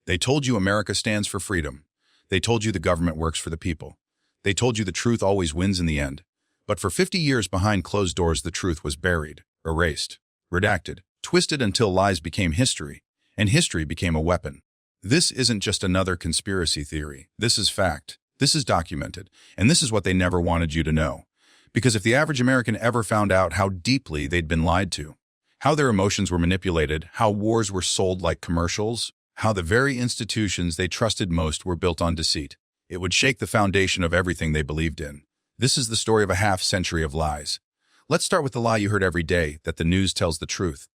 They told you America stands for freedom. They told you the government works for the people. They told you the truth always wins in the end. But for 50 years behind closed doors, the truth was buried, erased, redacted, twisted until lies became history, and history became a weapon. This isn't just another conspiracy theory. This is fact. This is documented. And this is what they never wanted you to know. Because if the average American ever found out how deeply they'd been lied to, how their emotions were manipulated, how wars were sold like commercials, how the very institutions they trusted most were built on deceit, it would shake the foundation of everything they believed in. This is the story of a half-century of lies. Let's start with the lie you heard every day, that the news tells the truth.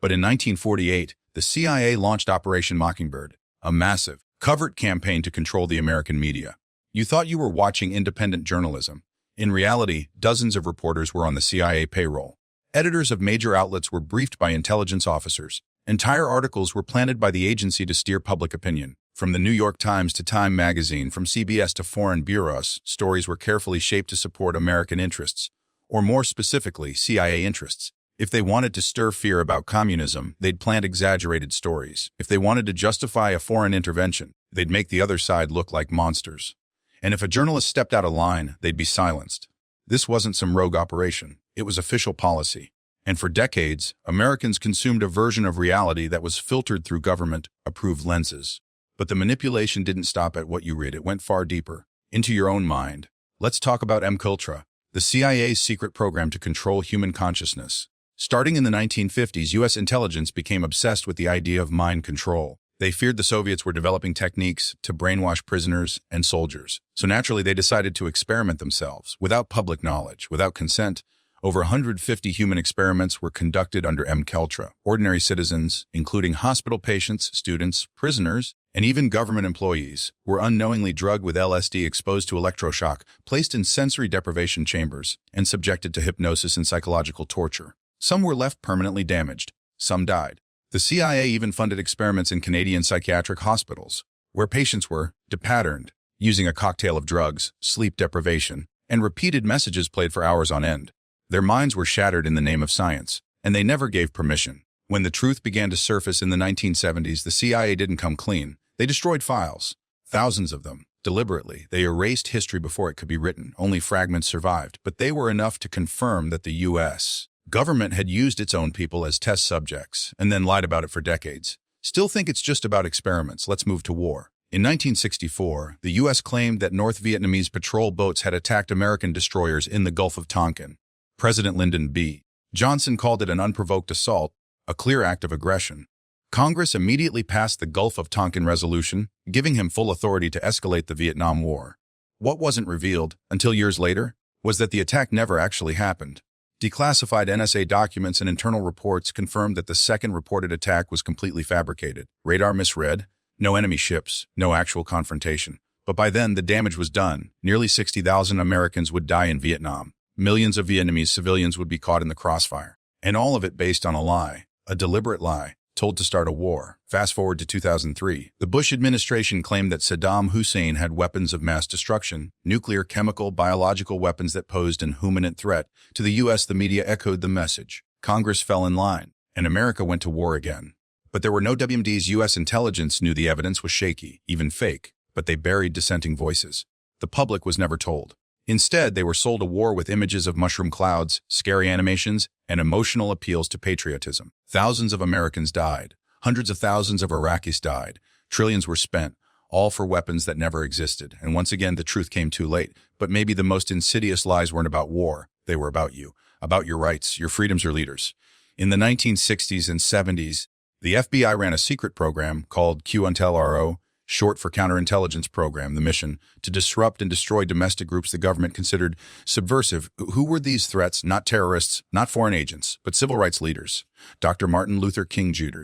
But in 1948, the CIA launched Operation Mockingbird, a massive, covert campaign to control the American media. You thought you were watching independent journalism. In reality, dozens of reporters were on the CIA payroll. Editors of major outlets were briefed by intelligence officers. Entire articles were planted by the agency to steer public opinion. From the New York Times to Time magazine, from CBS to foreign bureaus, stories were carefully shaped to support American interests, or more specifically, CIA interests. If they wanted to stir fear about communism, they'd plant exaggerated stories. If they wanted to justify a foreign intervention, they'd make the other side look like monsters. And if a journalist stepped out of line, they'd be silenced. This wasn't some rogue operation. It was official policy. And for decades, Americans consumed a version of reality that was filtered through government-approved lenses. But the manipulation didn't stop at what you read. It went far deeper, into your own mind. Let's talk about MKUltra, the CIA's secret program to control human consciousness. Starting in the 1950s, U.S. intelligence became obsessed with the idea of mind control. They feared the Soviets were developing techniques to brainwash prisoners and soldiers. So naturally, they decided to experiment themselves, without public knowledge, without consent. Over 150 human experiments were conducted under MKUltra. Ordinary citizens, including hospital patients, students, prisoners, and even government employees, were unknowingly drugged with LSD, exposed to electroshock, placed in sensory deprivation chambers, and subjected to hypnosis and psychological torture. Some were left permanently damaged. Some died. The CIA even funded experiments in Canadian psychiatric hospitals, where patients were depatterned, using a cocktail of drugs, sleep deprivation, and repeated messages played for hours on end. Their minds were shattered in the name of science, and they never gave permission. When the truth began to surface in the 1970s, the CIA didn't come clean. They destroyed files, thousands of them, deliberately. They erased history before it could be written. Only fragments survived, but they were enough to confirm that the U.S. government had used its own people as test subjects and then lied about it for decades. Still think it's just about experiments. Let's move to war. In 1964, the U.S. claimed that North Vietnamese patrol boats had attacked American destroyers in the Gulf of Tonkin. President Lyndon B. Johnson called it an unprovoked assault, a clear act of aggression. Congress immediately passed the Gulf of Tonkin Resolution, giving him full authority to escalate the Vietnam War. What wasn't revealed, until years later, was that the attack never actually happened. Declassified NSA documents and internal reports confirmed that the second reported attack was completely fabricated. Radar misread, no enemy ships, no actual confrontation. But by then, the damage was done. Nearly 60,000 Americans would die in Vietnam. Millions of Vietnamese civilians would be caught in the crossfire. And all of it based on a lie, a deliberate lie, told to start a war. Fast forward to 2003. The Bush administration claimed that Saddam Hussein had weapons of mass destruction, nuclear, chemical, biological weapons that posed an imminent threat. To the U.S., the media echoed the message. Congress fell in line, and America went to war again. But there were no WMDs. U.S. intelligence knew the evidence was shaky, even fake, but they buried dissenting voices. The public was never told. Instead, they were sold a war with images of mushroom clouds, scary animations, and emotional appeals to patriotism. Thousands of Americans died. Hundreds of thousands of Iraqis died. Trillions were spent, all for weapons that never existed. And once again, the truth came too late. But maybe the most insidious lies weren't about war. They were about you, about your rights, your freedoms, your leaders. In the 1960s and 70s, the FBI ran a secret program called COINTELPRO, short for Counterintelligence Program, the mission to disrupt and destroy domestic groups the government considered subversive. Who were these threats? Not terrorists, not foreign agents, but civil rights leaders. Dr. Martin Luther King Jr.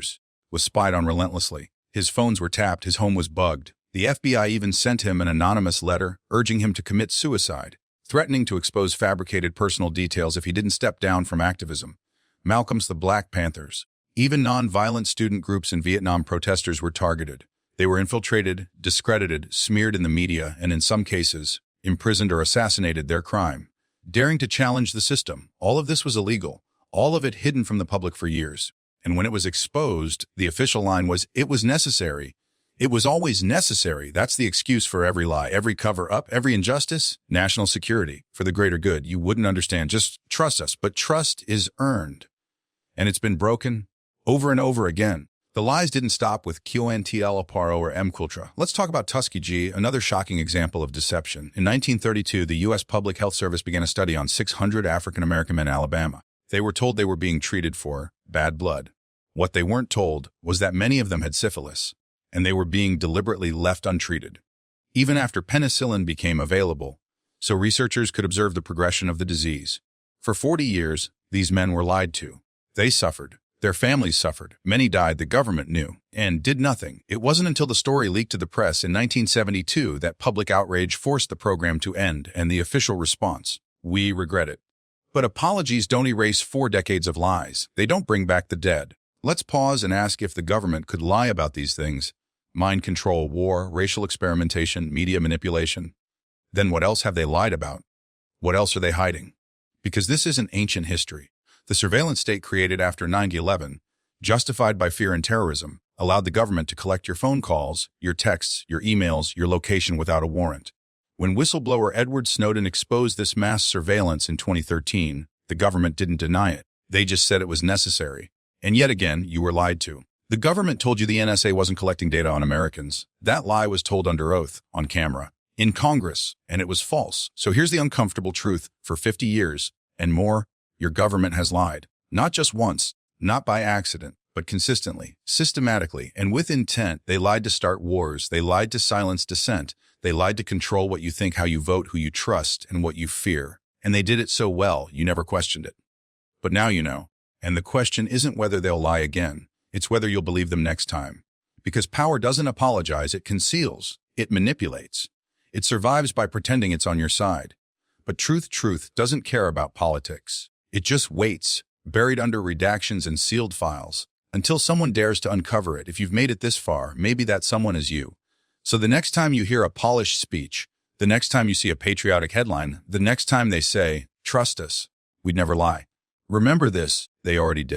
was spied on relentlessly. His phones were tapped, his home was bugged. The FBI even sent him an anonymous letter urging him to commit suicide, threatening to expose fabricated personal details if he didn't step down from activism. Malcolm's the Black Panthers. Even non-violent student groups and Vietnam protesters were targeted. They were infiltrated, discredited, smeared in the media, and in some cases, imprisoned or assassinated. Their crime. Daring to challenge the system. All of this was illegal. All of it hidden from the public for years. And when it was exposed, the official line was, it was necessary. It was always necessary. That's the excuse for every lie, every cover-up, every injustice. National security, for the greater good. You wouldn't understand. Just trust us. But trust is earned. And it's been broken over and over again. The lies didn't stop with COINTELPRO or MKUltra. Let's talk about Tuskegee, another shocking example of deception. In 1932, the U.S. Public Health Service began a study on 600 African-American men in Alabama. They were told they were being treated for bad blood. What they weren't told was that many of them had syphilis, and they were being deliberately left untreated, even after penicillin became available, so researchers could observe the progression of the disease. For 40 years, these men were lied to. They suffered. Their families suffered. Many died. The government knew and did nothing. It wasn't until the story leaked to the press in 1972 that public outrage forced the program to end, and the official response: "We regret it." But apologies don't erase 4 decades of lies. They don't bring back the dead. Let's pause and ask if the government could lie about these things: mind control, war, racial experimentation, media manipulation. Then what else have they lied about? What else are they hiding? Because this isn't ancient history. The surveillance state created after 9/11, justified by fear and terrorism, allowed the government to collect your phone calls, your texts, your emails, your location without a warrant. When whistleblower Edward Snowden exposed this mass surveillance in 2013, the government didn't deny it. They just said it was necessary. And yet again, you were lied to. The government told you the NSA wasn't collecting data on Americans. That lie was told under oath, on camera, in Congress, and it was false. So here's the uncomfortable truth. For 50 years and more, your government has lied. Not just once, not by accident, but consistently, systematically, and with intent. They lied to start wars. They lied to silence dissent. They lied to control what you think, how you vote, who you trust, and what you fear. And they did it so well, you never questioned it. But now you know. And the question isn't whether they'll lie again. It's whether you'll believe them next time. Because power doesn't apologize, it conceals, it manipulates. It survives by pretending it's on your side. But truth doesn't care about politics. It just waits, buried under redactions and sealed files, until someone dares to uncover it. If you've made it this far, maybe that someone is you. So the next time you hear a polished speech, the next time you see a patriotic headline, the next time they say, "Trust us, we'd never lie," remember this: they already did.